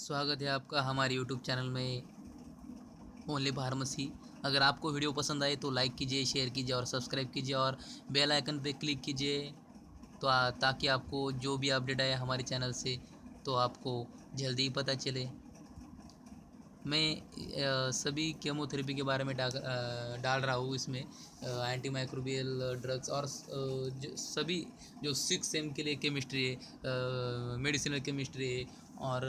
स्वागत है आपका हमारे यूट्यूब चैनल में ओनली फार्मेसी। अगर आपको वीडियो पसंद आए तो लाइक कीजिए, शेयर कीजिए और सब्सक्राइब कीजिए और बेल आइकन पे क्लिक कीजिए तो ताकि आपको जो भी अपडेट आए हमारे चैनल से तो आपको जल्दी ही पता चले। मैं सभी केमोथेरेपी के बारे में डाल रहा हूँ इसमें एंटी माइक्रोबियल ड्रग्स और सभी जो 6 एम के लिए केमिस्ट्री है, मेडिसिनल केमिस्ट्री है और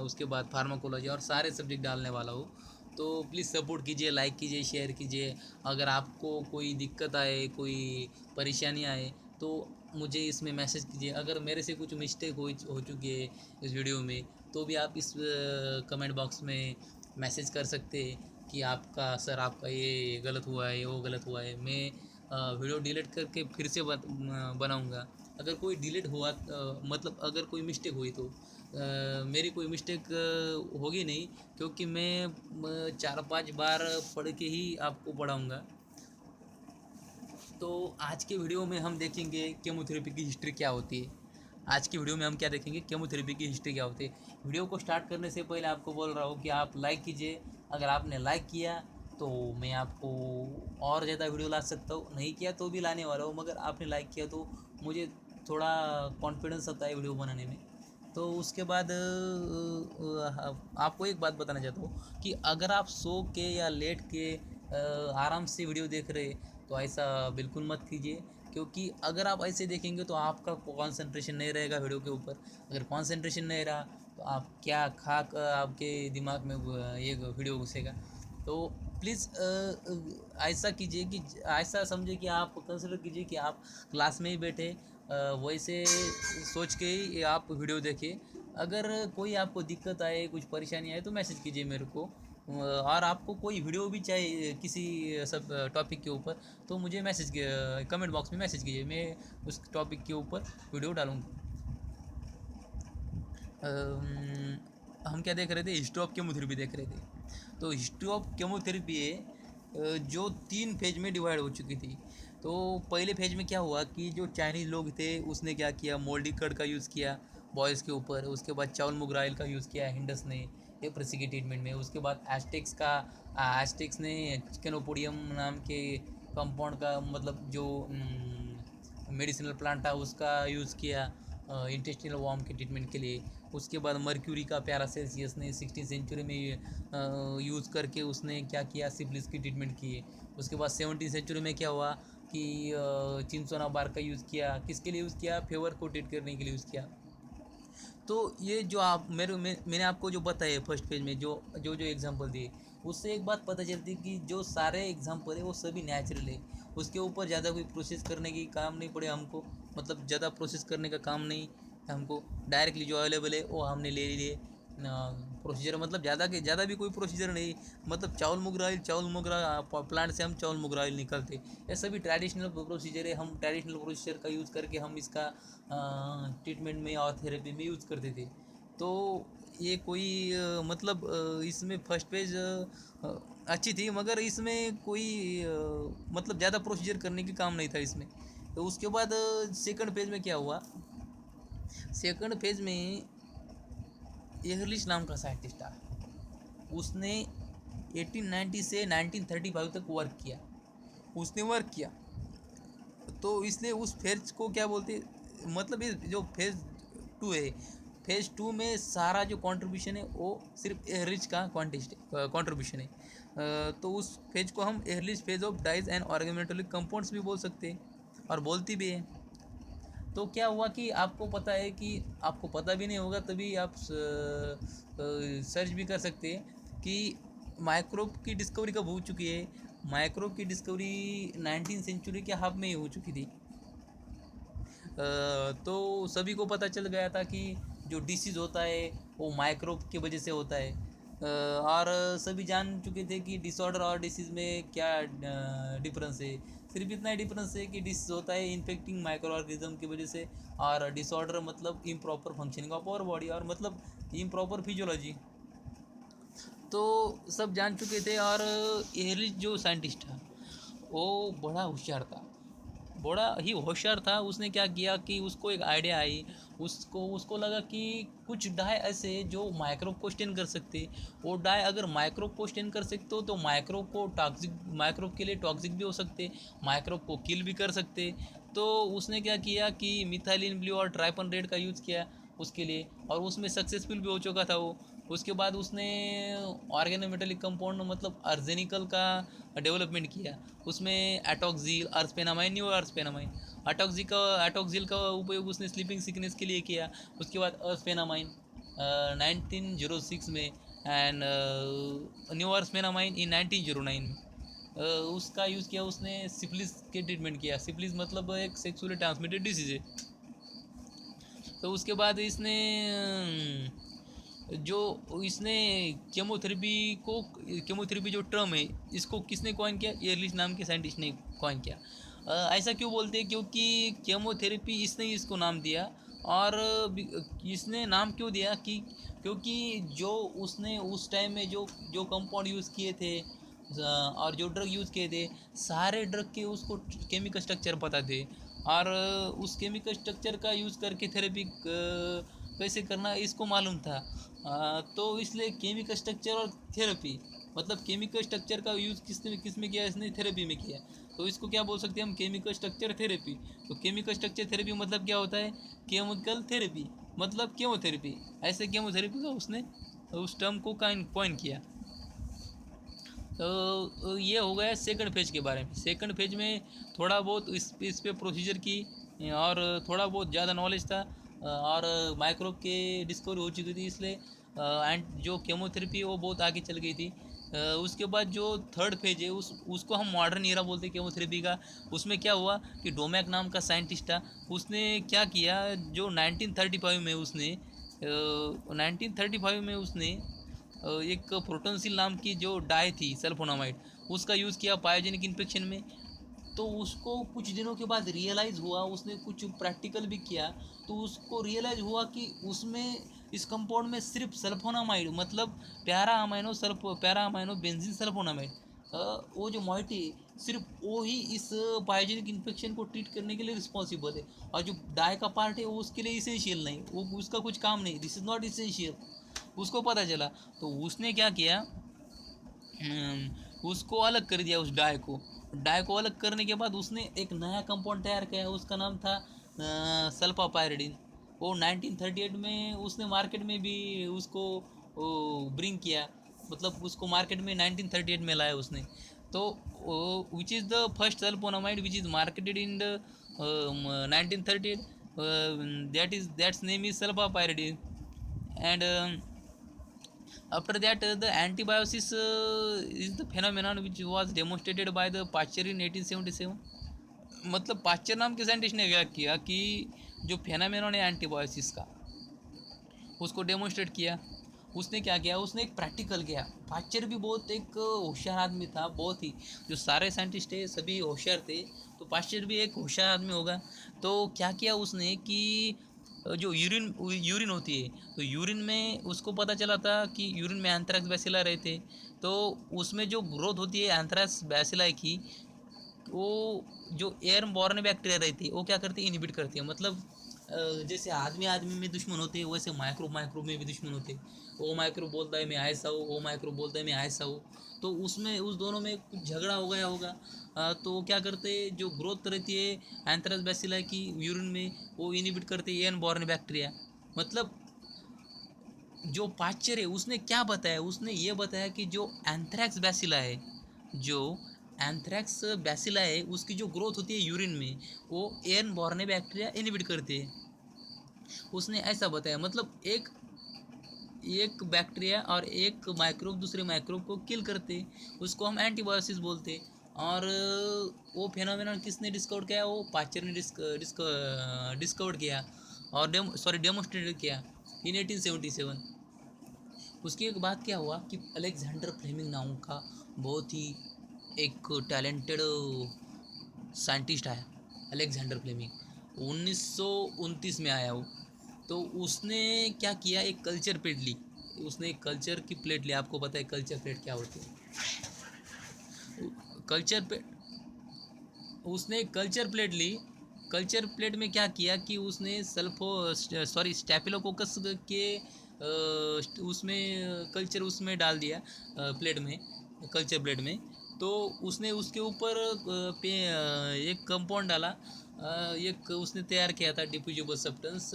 उसके बाद फार्माकोलॉजी और सारे सब्जेक्ट डालने वाला हूँ। तो प्लीज़ सपोर्ट कीजिए, लाइक कीजिए, शेयर कीजिए। अगर आपको कोई दिक्कत आए, कोई परेशानी आए तो मुझे इसमें मैसेज कीजिए। अगर मेरे से कुछ मिस्टेक हो चुकी है इस वीडियो में तो भी आप इस कमेंट बॉक्स में मैसेज कर सकते हैं कि आपका सर आपका ये गलत हुआ है, वो गलत हुआ है। मैं वीडियो डिलीट करके फिर से बनाऊंगा। अगर कोई डिलीट हुआ मतलब अगर कोई मिस्टेक हुई तो मेरी कोई मिस्टेक होगी नहीं, क्योंकि मैं 4-5 बार पढ़ के ही आपको पढ़ाऊँगा। तो आज के वीडियो में हम देखेंगे केमोथेरेपी की हिस्ट्री क्या होती है। आज की वीडियो में हम क्या देखेंगे, केमोथेरेपी की हिस्ट्री क्या होती है। वीडियो को स्टार्ट करने से पहले आपको बोल रहा हूँ कि आप लाइक कीजिए। अगर आपने लाइक किया तो मैं आपको और ज़्यादा वीडियो ला सकता हूँ, नहीं किया तो भी लाने वाला हूँ, मगर आपने लाइक किया तो मुझे थोड़ा कॉन्फिडेंस आता है वीडियो बनाने में। तो उसके बाद आपको एक बात बताना चाहता हूँ कि अगर आप सो के या लेट के आराम से वीडियो देख रहे तो ऐसा बिल्कुल मत कीजिए, क्योंकि अगर आप ऐसे देखेंगे तो आपका कंसंट्रेशन नहीं रहेगा वीडियो के ऊपर। अगर कंसंट्रेशन नहीं रहा तो आप क्या खा कर आपके दिमाग में ये वीडियो घुसेगा। तो प्लीज़ ऐसा कीजिए कि ऐसा समझिए कि आप कंसिडर कीजिए कि आप क्लास में ही बैठे वैसे सोच के ही आप वीडियो देखिए। अगर कोई आपको दिक्कत आए, कुछ परेशानी आए तो मैसेज कीजिए मेरे को। और आपको कोई वीडियो भी चाहिए किसी सब टॉपिक के ऊपर तो मुझे कमेंट बॉक्स में मैसेज कीजिए, मैं उस टॉपिक के ऊपर वीडियो डालूँगा। हम क्या देख रहे थे, हिस्ट्री ऑफ केमोथेरेपी देख रहे थे। तो हिस्ट्री ऑफ केमोथेरेपी है जो 3 फेज में डिवाइड हो चुकी थी। तो पहले फेज में क्या हुआ कि जो चाइनीज़ लोग थे उसने क्या किया, मोल्डी कड का यूज़ किया बॉयज़ के ऊपर। उसके बाद चावल मुगराइल का यूज़ किया हिंडस ने लेप्रेसी की ट्रीटमेंट में। उसके बाद एस्टेक्स ने चिकनोपोडियम नाम के कंपाउंड का मतलब जो मेडिसिनल प्लांट था उसका यूज़ किया इंटेस्टिनल वार्म के ट्रीटमेंट के लिए। उसके बाद मर्क्यूरी का पैरासेल्सियस ने 16 सेंचुरी में यूज़ करके उसने क्या किया, सिफिलिस की ट्रीटमेंट की है। उसके बाद 17 सेंचुरी में क्या हुआ कि चिंसोना बार का यूज़ किया, किसके लिए यूज़ किया, फेवर को ट्रीट करने के लिए यूज़ किया। तो ये जो आप मैंने आपको जो बताया फर्स्ट पेज में जो जो जो एग्जांपल दिए उससे एक बात पता चलती है कि जो सारे एग्जांपल है वो सभी नेचुरल है। उसके ऊपर ज़्यादा कोई प्रोसेस करने की काम नहीं पड़े हमको, मतलब ज़्यादा प्रोसेस करने का काम नहीं है हमको। डायरेक्टली जो अवेलेबल है वो हमने ले लिए। प्रोसीजर मतलब ज़्यादा भी कोई प्रोसीजर नहीं, मतलब चावल मुगरा प्लांट से हम चावल मुगरा ऑयल निकलते। ये सभी ट्रेडिशनल प्रोसीजर है। हम ट्रेडिशनल प्रोसीजर का यूज़ करके हम इसका ट्रीटमेंट में और थेरेपी में यूज़ करते थे। तो ये कोई मतलब इसमें फर्स्ट पेज अच्छी थी, मगर इसमें कोई मतलब ज़्यादा प्रोसीजर करने की काम नहीं था इसमें। तो उसके बाद सेकंड पेज में क्या हुआ, सेकंड पेज में एहरलिच नाम का साइंटिस्ट था। उसने 1890 से 1935 तक वर्क किया। उसने वर्क किया तो इसलिए उस फेज को क्या बोलते, मतलब ये जो फेज़ 2 है, फेज़ 2 में सारा जो कंट्रीब्यूशन है वो सिर्फ एहरिच का कंट्रीब्यूशन है। तो उस फेज को हम Ehrlich phase of dyes and organic compounds भी बोल सकते हैं और बोलती भी है। तो क्या हुआ कि आपको पता है कि आपको पता भी नहीं होगा तभी आप सर्च भी कर सकते हैं कि माइक्रोब की डिस्कवरी कब हो चुकी है। माइक्रोब की डिस्कवरी 19 सेंचुरी के हाफ में ही हो चुकी थी। तो सभी को पता चल गया था कि जो डिसीज़ होता है वो माइक्रोब की वजह से होता है। और सभी जान चुके थे कि डिसऑर्डर और डिसीज़ में क्या डिफरेंस है। सिर्फ इतना ही डिफरेंस है कि डिसीज़ होता है इन्फेक्टिंग माइक्रो ऑर्गेनिज्म की वजह से, और डिसऑर्डर मतलब improper functioning of our body और मतलब इम्प्रॉपर फिजियोलॉजी। तो सब जान चुके थे। और एहरलिच जो साइंटिस्ट था वो बड़ा होशियार था, बड़ा ही होशियार था। उसने क्या किया कि उसको एक आइडिया आई। उसको उसको लगा कि कुछ डाई ऐसे जो माइक्रोब को स्टेन कर सकते, वो डाई अगर माइक्रोब को स्टेन कर सकते हो तो माइक्रोब को टॉक्सिक, माइक्रोब के लिए टॉक्सिक भी हो सकते, माइक्रोब को किल भी कर सकते। तो उसने क्या किया कि मिथाइलिन ब्लू और ट्राइपन रेड का यूज़ किया उसके लिए, और उसमें सक्सेसफुल भी हो चुका था वो। उसके बाद उसने ऑर्गेनोमेटेलिक कंपाउंड मतलब अर्जेनिकल का डेवलपमेंट किया। उसमें एटॉक्सिल, अर्सपेनामाइन, न्यू अर्सपेनामाइन, एटॉक्सिल का उपयोग उसने स्लीपिंग सिकनेस के लिए किया। उसके बाद अर्सपेनामाइन 1906 में, एंड न्यू अर्सपेनामाइन इन 1909 में उसका यूज़ किया उसने सिफिलिस के ट्रीटमेंट किया। सिफिलिस मतलब एक सेक्सुअली ट्रांसमिटेड डिसीज है। तो उसके बाद इसने जो इसने केमोथेरेपी को, केमोथेरेपी जो टर्म है इसको किसने कॉइन किया? एयरलिच नाम के साइंटिस्ट ने कॉइन किया। ऐसा क्यों बोलते हैं? क्योंकि केमोथेरेपी इसने इसको नाम दिया। और इसने नाम क्यों दिया कि क्योंकि जो उसने उस टाइम में जो जो कंपाउंड यूज़ किए थे और जो ड्रग यूज़ किए थे, सारे ड्रग के उसको केमिकल स्ट्रक्चर पता थे। और उस केमिकल स्ट्रक्चर का यूज़ करके थेरेपी कैसे करना इसको मालूम था। तो इसलिए केमिकल स्ट्रक्चर और थेरेपी, मतलब केमिकल स्ट्रक्चर का यूज़ किस में किया? इसने थेरेपी में किया। तो इसको क्या बोल सकते हैं हम? Chemical structure therapy. तो केमिकल स्ट्रक्चर थेरेपी मतलब क्या होता है? केमिकल थेरेपी मतलब केमोथेरेपी। ऐसे केमोथेरेपी का उसने उस टर्म को कॉइन किया। तो ये हो गया सेकंड फेज के बारे में। सेकंड फेज में थोड़ा बहुत इस पे प्रोसीजर की और थोड़ा बहुत ज़्यादा नॉलेज था, और माइक्रोब के डिस्कवरी हो चुकी थी, इसलिए एंड जो केमोथेरेपी वो बहुत आगे चल गई थी। उसके बाद जो थर्ड फेज है उसको हम मॉडर्न ईरा बोलते हैं केमोथेरेपी का। उसमें क्या हुआ कि डोमैक नाम का साइंटिस्ट था, उसने क्या किया, जो 1935 में उसने 1935 में उसने एक प्रोटोनसिल नाम की जो डाई थी सल्फोनामाइड, उसका यूज़ किया पायोजेनिक इन्फेक्शन में। तो उसको कुछ दिनों के बाद रियलाइज़ हुआ, उसने कुछ प्रैक्टिकल भी किया, तो उसको रियलाइज़ हुआ कि उसमें इस कंपाउंड में सिर्फ सल्फोनामाइड मतलब पैरा अमाइनो बेंजीन सल्फोनामाइड, वो जो मॉइटी सिर्फ वो ही इस पायोजेनिक इन्फेक्शन को ट्रीट करने के लिए रिस्पॉन्सिबल है। और जो डाई का पार्ट है वो उसके लिए इसेंशियल नहीं, वो उसका कुछ काम नहीं, दिस इज़ नॉट इसेंशियल। उसको पता चला, तो उसने क्या किया, उसको अलग कर दिया। उस डाई को अलग करने के बाद उसने एक नया कंपाउंड तैयार किया, उसका नाम था सल्फापायरिडिन। वो 1938 में उसने मार्केट में भी उसको ब्रिंग किया, मतलब उसको मार्केट में 1938 में लाया उसने। तो which is the first sulphonamide which is marketed in the 1938, that's name is sulphapyridine. And after that, the antibiosis is the phenomenon which was demonstrated by the Pasteur in 1877। मतलब Pasteur नाम के scientist ने क्या किया कि जो phenomenon है antibiosis का, उसको डेमोन्स्ट्रेट किया। उसने क्या किया, उसने एक प्रैक्टिकल किया। पाश्चर भी बहुत एक होशियार आदमी था, बहुत ही, जो सारे साइंटिस्ट है सभी होशियार थे, तो पाश्चर भी एक होशियार आदमी होगा। तो क्या किया उसने कि जो यूरिन यूरिन होती है, तो यूरिन में उसको पता चला था कि यूरिन में एंथ्रेक्स बैसिला रहते, तो उसमें जो ग्रोथ होती है एंथ्रेक्स बैसिलाई की, वो जो एयर बॉर्न बैक्टीरिया रहती है वो क्या करती है, इनहिबिट करती है। मतलब जैसे आदमी आदमी में दुश्मन होते हैं, वैसे माइक्रोब माइक्रोब में भी दुश्मन होते हैं। वो माइक्रोब बोलता है मैं ऐसा हूँ, वो माइक्रोब बोलता है मैं ऐसा हूँ, तो उसमें उस दोनों में कुछ झगड़ा हो गया होगा। तो वो क्या करते हैं, जो ग्रोथ रहती है एंथ्रेक्स बैसिलाई की यूरिन में, वो इनहिबिट करते हैं एयर बॉर्न बैक्टीरिया। मतलब जो पाश्चर है उसने क्या बताया, उसने ये बताया कि जो एंथ्रेक्स बैसिला है, जो एंथ्रेक्स बैसिला है उसकी जो ग्रोथ होती है यूरिन में, वो एयर बॉर्ने बैक्टीरिया इनहिबिट करते हैं। उसने ऐसा बताया, मतलब एक एक बैक्टीरिया और एक माइक्रोब दूसरे माइक्रोब को किल करते, उसको हम एंटीबायोसिस बोलते। और वो फेनोमेनन किसने डिस्कवर किया, वो पाश्चर ने डिस्कवर किया और डेमोस्ट्रेट किया इन 1877। उसके बाद क्या हुआ कि अलेक्जेंडर फ्लेमिंग नाम का बहुत ही एक टैलेंटेड साइंटिस्ट आया, अलेक्जेंडर फ्लेमिंग 1929 में आया वो। तो उसने क्या किया, एक कल्चर प्लेट ली, उसने एक कल्चर की प्लेट ली। आपको पता है कल्चर प्लेट क्या होती है? कल्चर प्लेट, उसने एक कल्चर प्लेट ली कल्चर प्लेट में क्या किया कि उसने स्टेफिलोकोकस के उसमें कल्चर उसमें डाल दिया प्लेट में, कल्चर प्लेट में। तो उसने उसके ऊपर एक कंपाउंड डाला, एक उसने तैयार किया था डिफ्यूजिबल सब्सटेंस।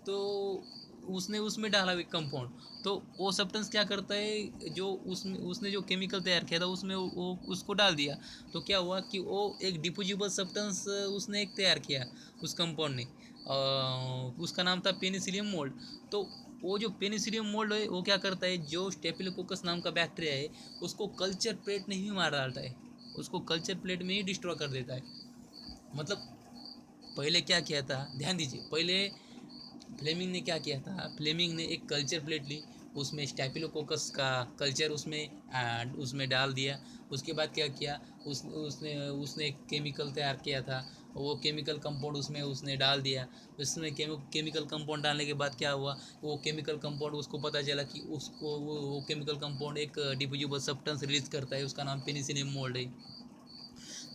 तो उसने उसमें डाला एक कंपाउंड। तो वो सब्सटेंस क्या करता है, जो उसमें उसने जो केमिकल तैयार किया था उसमें वो उसको डाल दिया। तो क्या हुआ कि वो एक डिफ्यूजिबल सब्सटेंस उसने एक तैयार किया उस कंपाउंड ने। उसका नाम था पेनिसिलियम मोल्ड। तो वो जो पेनिसिलियम मोल्ड है वो क्या करता है, जो स्टेफिलोकोकस नाम का बैक्टीरिया है उसको कल्चर प्लेट में ही मार डालता है, उसको कल्चर प्लेट में ही डिस्ट्रॉय कर देता है। मतलब पहले क्या किया था, ध्यान दीजिए, पहले फ्लेमिंग ने क्या किया था, फ्लेमिंग ने एक कल्चर प्लेट ली, उसमें स्टैफिलोकोकस का कल्चर उसमें डाल दिया। उसके बाद क्या किया, उसने उसने एक केमिकल तैयार किया था, वो केमिकल कंपाउंड उसमें उसने डाल दिया। उसमें केमिकल कंपाउंड डालने के बाद क्या हुआ, वो केमिकल कंपाउंड उसको पता चला कि उसको वो केमिकल कंपाउंड एक डिफ्यूजिबल सब्सटेंस रिलीज करता है, उसका नाम पेनिसिलिन मोल्ड है।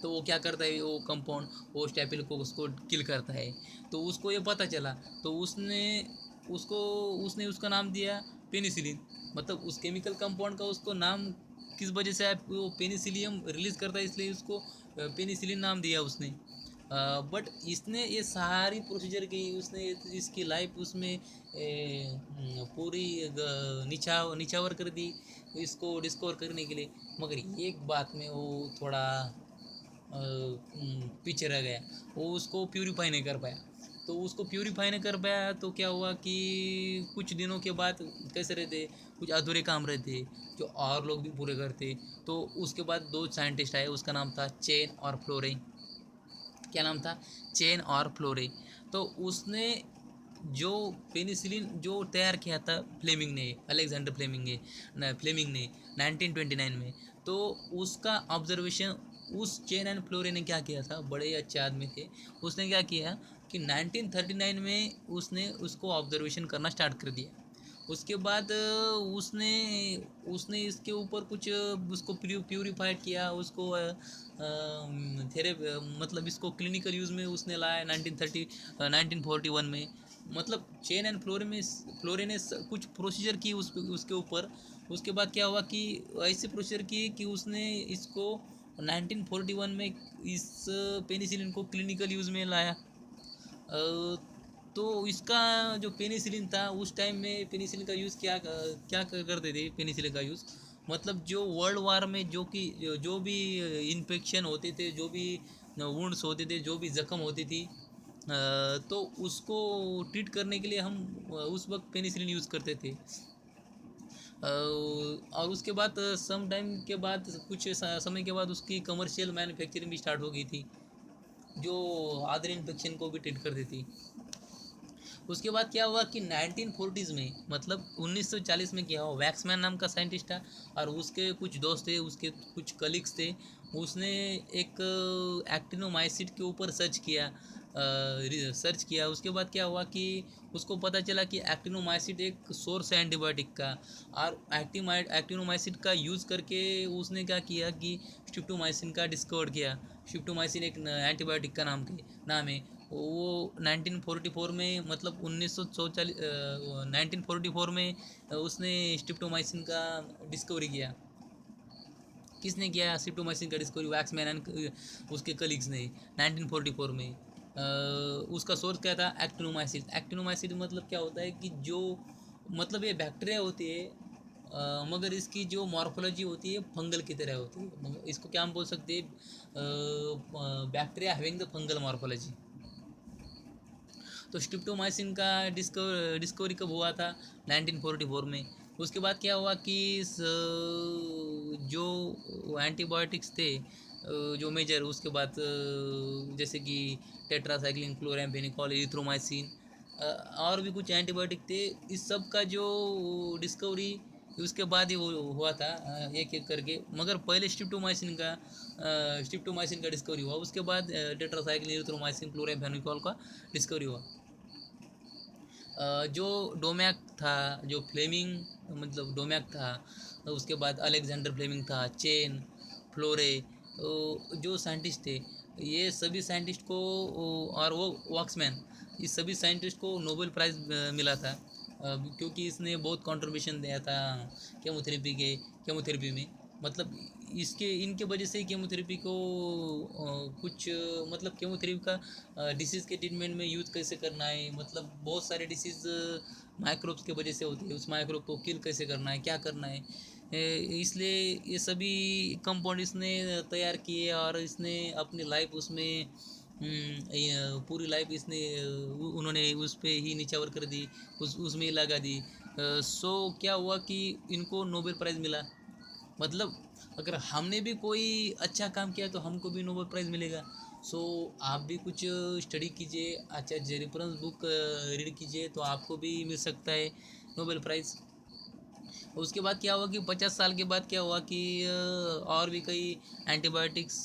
तो वो क्या करता है, वो कंपाउंड वो स्टैपिल को उसको किल करता है। तो उसको ये पता चला, तो उसको उसने उसका नाम दिया पेनिसिलिन। मतलब उस केमिकल कंपाउंड का उसको नाम किस वजह से वो पेनिसिलियम रिलीज़ करता है, इसलिए उसको पेनिसिलिन नाम दिया उसने। बट इसने ये सारी प्रोसीजर की, उसने इसकी लाइफ उसमें पूरी निछावर कर दी इसको डिस्कवर करने के लिए। मगर एक बात में वो थोड़ा पीछे रह गया, वो उसको प्यूरीफाई नहीं कर पाया। तो उसको प्यूरीफाई नहीं कर पाया तो क्या हुआ कि कुछ दिनों के बाद कैसे रहते, कुछ अधूरे काम रहते जो और लोग भी पूरे करते। तो उसके बाद दो साइंटिस्ट आए, उसका नाम था चेन और फ्लोरे। क्या नाम था, चेन और फ्लोरे। तो उसने जो पेनिसिलिन जो तैयार किया था फ्लेमिंग ने, अलेक्जेंडर फ्लेमिंग ने 1929 में। तो उसका ऑब्जर्वेशन उस चेन एंड फ्लोरे ने क्या किया था, बड़े अच्छे आदमी थे। उसने क्या किया कि 1939 में उसने उसको ऑब्जर्वेशन करना स्टार्ट कर दिया। उसके बाद उसने उसने इसके ऊपर कुछ उसको प्यूरीफाइड किया, उसको थेरे मतलब इसको क्लिनिकल यूज़ में उसने लाया 1941 में। मतलब चेन एंड फ्लोरे ने कुछ प्रोसीजर की उसके ऊपर। उसके बाद क्या हुआ कि ऐसे प्रोसीजर की कि उसने इसको 1941 में इस पेनिसिलिन को क्लिनिकल यूज़ में लाया। तो इसका जो पेनिसिलिन था उस टाइम में पेनिसिलिन का यूज़ क्या करते थे पेनिसिलिन का यूज़। मतलब जो वर्ल्ड वार में जो भी इन्फेक्शन होते थे, जो भी वुंड्स होते थे, जो भी ज़ख्म होती थी, तो उसको ट्रीट करने के लिए हम उस वक्त पेनिसिलिन यूज़ करते थे। और उसके बाद सम टाइम के बाद कुछ समय के बाद उसकी कमर्शियल मैन्युफैक्चरिंग भी स्टार्ट हो गई थी, जो अदर इन्फेक्शन को भी ट्रीट करती थी। उसके बाद क्या हुआ कि 1940s में, मतलब 1940 में क्या हुआ, वैक्समैन नाम का साइंटिस्ट था और उसके कुछ दोस्त थे, उसके कुछ कलीग्स थे। उसने एक एक्टिनोमाइसिट के ऊपर सर्च किया। उसके बाद क्या हुआ कि उसको पता चला कि एक्टिनोमाइसिट एक सोर्स है एंटीबायोटिक का। और एक्टिनोमाइसिट का यूज़ करके उसने क्या किया कि स्ट्रिप्टोमाइसिन का डिस्कवर किया। स्ट्रिप्टोमाइसिन एक एंटीबायोटिक का नाम है। वो 1944 में, मतलब 1944 में उसने स्ट्रिप्टोमाइसिन का डिस्कवरी किया। किसने किया स्ट्रिप्टोमाइसिन का डिस्कवरी, वैक्समैन एंड उसके कलीग्स ने 1944 में। उसका सोर्स क्या था, एक्टिनोमाइसिन। एक्टिनोमाइसिन मतलब क्या होता है कि जो मतलब ये बैक्टीरिया होती है, मगर इसकी जो मॉर्फोलॉजी होती है फंगल की तरह होती है। इसको क्या हम बोल सकते हैं, bacteria having the fungal morphology. तो स्ट्रिप्टोमाइसिन का डिस्कवरी कब हुआ था, 1944 में। उसके बाद क्या हुआ कि जो एंटीबायोटिक्स थे जो मेजर, उसके बाद जैसे कि टेट्रासाइक्लिन, क्लोराम्फेनिकॉल, इरिथ्रोमाइसिन, और भी कुछ एंटीबायोटिक थे। इस सब का जो डिस्कवरी उसके बाद ही वो हुआ था, एक एक करके। मगर पहले स्ट्रिप्टोमाइसिन का डिस्कवरी हुआ, उसके बाद टेट्रासाइक्लिन, इरिथ्रोमाइसिन, क्लोराम्फेनिकॉल का डिस्कवरी हुआ। जो डोमैक था, जो फ्लेमिंग मतलब डोमैक था, उसके बाद अलेक्जेंडर फ्लेमिंग था, चेन, फ्लोरे, जो साइंटिस्ट थे, ये सभी साइंटिस्ट को और वो वॉक्समैन, इस सभी साइंटिस्ट को नोबेल प्राइज़ मिला था, क्योंकि इसने बहुत कंट्रीब्यूशन दिया था केमोथेरेपी में। मतलब इसके इनके वजह से ही केमोथेरेपी को कुछ मतलब केमोथेरेपी का डिसीज़ के ट्रीटमेंट में यूज़ कैसे करना है, मतलब बहुत सारे डिसीज़ माइक्रोब्स के वजह से होती है, उस माइक्रोब को किल कैसे करना है, क्या करना है। इसलिए ये सभी कंपाउंड इसने तैयार किए और इसने अपनी लाइफ उसमें ये पूरी लाइफ इसने उन्होंने उस पे ही निछावर कर दी, उस उसमें ही लगा दी। सो क्या हुआ कि इनको नोबेल प्राइज़ मिला। मतलब अगर हमने भी कोई अच्छा काम किया तो हमको भी नोबेल प्राइज़ मिलेगा। सो आप भी कुछ स्टडी कीजिए, अच्छा जे रेफरेंस बुक रीड कीजिए, तो आपको भी मिल सकता है नोबेल प्राइज़। उसके बाद क्या हुआ कि 50 साल के बाद क्या हुआ कि और भी कई एंटीबायोटिक्स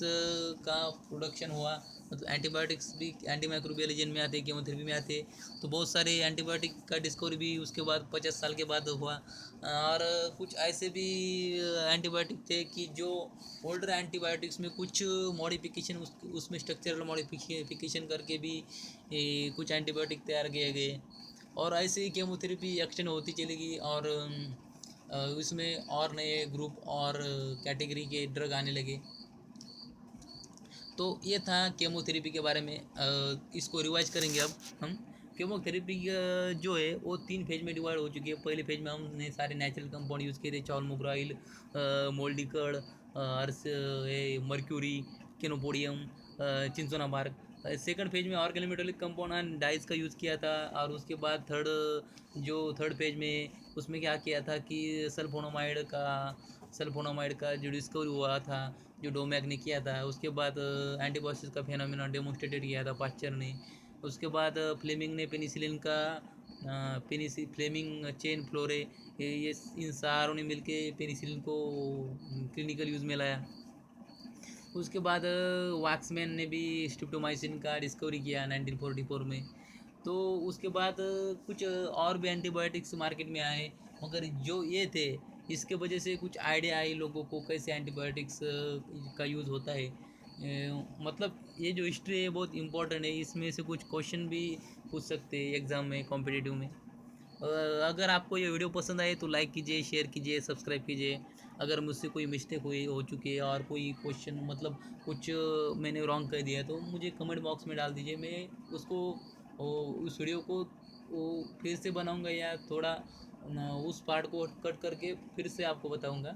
का प्रोडक्शन हुआ। मतलब एंटीबायोटिक्स भी एंटी माइक्रोबियल एजेंट में आते, केमोथेरेपी में आते। तो बहुत सारे एंटीबायोटिक का डिस्कवरी भी उसके बाद 50 साल के बाद हुआ। और कुछ ऐसे भी एंटीबायोटिक थे कि जो ओल्डर एंटीबायोटिक्स में कुछ मॉडिफिकेशन उसमें स्ट्रक्चरल मॉडिफिकेशन करके भी कुछ एंटीबायोटिक तैयार किए गए। और ऐसे ही केमोथेरेपी एक्सटेंड होती चली गई, और इसमें और नए ग्रुप और कैटेगरी के ड्रग आने लगे। तो ये था केमोथेरेपी के बारे में। इसको रिवाइज करेंगे अब हम। केमोथेरेपी जो है वो 3 फेज में डिवाइड हो चुकी है। पहले फेज में हमने सारे नेचुरल कंपाउंड यूज़ किए थे, चावल मोगराइल, मोल्डिकड़, अर्स, mercury, chenopodium, cinchona bark. Second phase में organic metallic compound and dyes का यूज़ किया था। और उसके बाद थर्ड फेज में उसमें क्या किया था कि सल्फोनामाइड का जो डिस्कवरी हुआ था, जो डोमैक ने किया था। उसके बाद एंटीबॉयोसिस का फेनोमेना डेमोन्स्ट्रेटेड किया था पास्चर ने। उसके बाद फ्लेमिंग ने पेनिसिलिन का फ्लेमिंग चेन फ्लोरे, ये इन सारों ने मिलके पेनिसिलिन को क्लिनिकल यूज़ में लाया। उसके बाद वाक्समैन ने भी स्ट्रिप्टोमाइसिन का डिस्कवरी किया 1944 में। तो उसके बाद कुछ और भी एंटीबायोटिक्स मार्केट में आए, मगर जो ये थे इसके वजह से कुछ आइडिया आई लोगों को कैसे एंटीबायोटिक्स का यूज़ होता है। मतलब ये जो हिस्ट्री है बहुत इंपॉर्टेंट है, इसमें से कुछ क्वेश्चन भी पूछ सकते हैं एग्ज़ाम में, कॉम्पिटिटिव में। अगर आपको ये वीडियो पसंद आए तो लाइक कीजिए, शेयर कीजिए, सब्सक्राइब कीजिए। अगर मुझसे कोई मिस्टेक हुई हो चुकी है और कोई क्वेश्चन मतलब कुछ मैंने रॉन्ग कर दिया है तो मुझे कमेंट बॉक्स में डाल दीजिए। मैं उसको उस वीडियो को फिर से बनाऊंगा, या थोड़ा उस पार्ट को कट करके फिर से आपको बताऊंगा।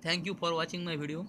Thank you for watching my video.